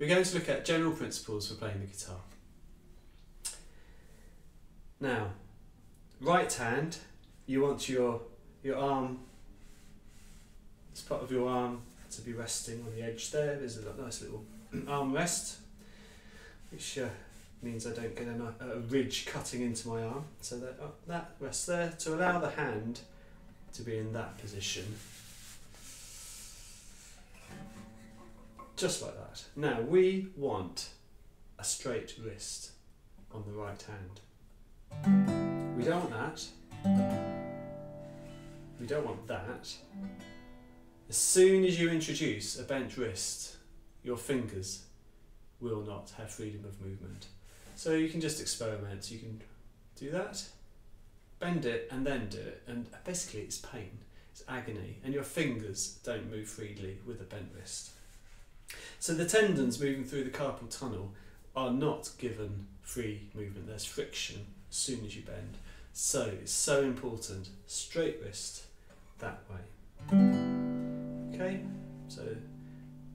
we're going to look at general principles for playing the guitar. Now, right hand, you want your arm, this part of your arm to be resting on the edge there. There's a nice little arm rest, which means I don't get a ridge cutting into my arm. So that rests there to allow the hand to be in that position. Just like that. Now we want a straight wrist on the right hand. We don't want that. We don't want that. As soon as you introduce a bent wrist, your fingers will not have freedom of movement. So you can just experiment. You can do that, bend it and then do it, and basically it's pain, it's agony, and your fingers don't move freely with a bent wrist. So the tendons moving through the carpal tunnel are not given free movement. There's friction as soon as you bend. So it's so important, straight wrist, that way. Okay, so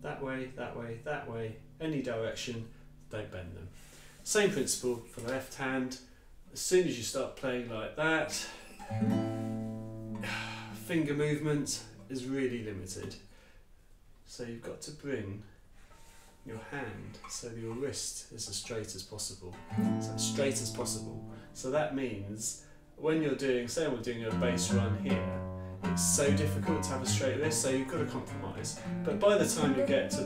that way, that way, that way, any direction, don't bend them. Same principle for the left hand. As soon as you start playing like that, finger movement is really limited. So you've got to bring your hand so that your wrist is as straight as possible. So as straight as possible. So that means when you're doing, say we're doing a bass run here, it's so difficult to have a straight wrist, so you've got to compromise. But by the time you get to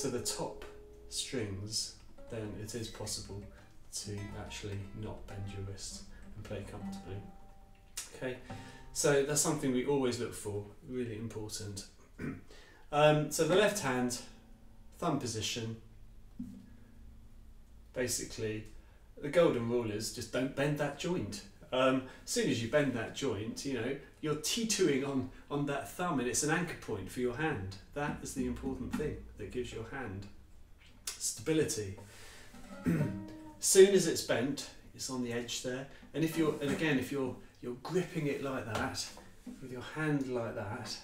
the top strings, then it is possible to actually not bend your wrist and play comfortably. Okay, so that's something we always look for, really important. So the left hand, thumb position, basically the golden rule is just don't bend that joint. As soon as you bend that joint, you know, you're teetering on that thumb, and it's an anchor point for your hand. That is the important thing that gives your hand stability. As soon as it's bent, it's on the edge there, and if you're gripping it like that, with your hand like that,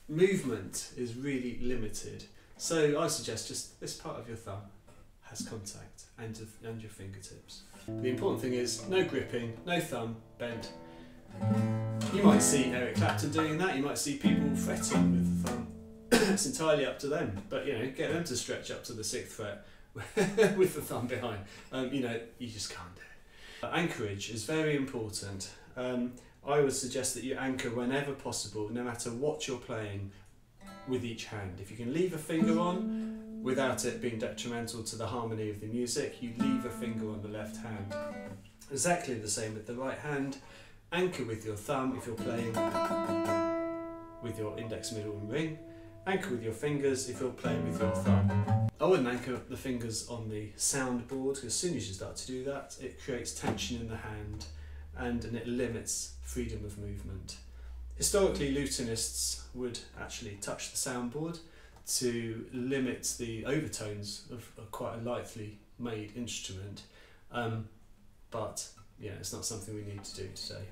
movement is really limited. So I suggest just this part of your thumb has contact and your fingertips. The important thing is no gripping, no thumb bent. You might see Eric Clapton doing that, you might see people fretting with the thumb. It's entirely up to them, but you know, get them to stretch up to the 6th fret with the thumb behind. You know, you just can't do it. Anchorage is very important. I would suggest that you anchor whenever possible, no matter what you're playing with each hand. If you can leave a finger on without it being detrimental to the harmony of the music, you leave a finger on the left hand. Exactly the same with the right hand. Anchor with your thumb if you're playing with your index, middle and ring. Anchor with your fingers if you're playing with your thumb. I wouldn't anchor the fingers on the soundboard, because as soon as you start to do that, it creates tension in the hand and it limits freedom of movement. Historically, lutenists would actually touch the soundboard to limit the overtones of quite a lightly made instrument, but yeah, it's not something we need to do today.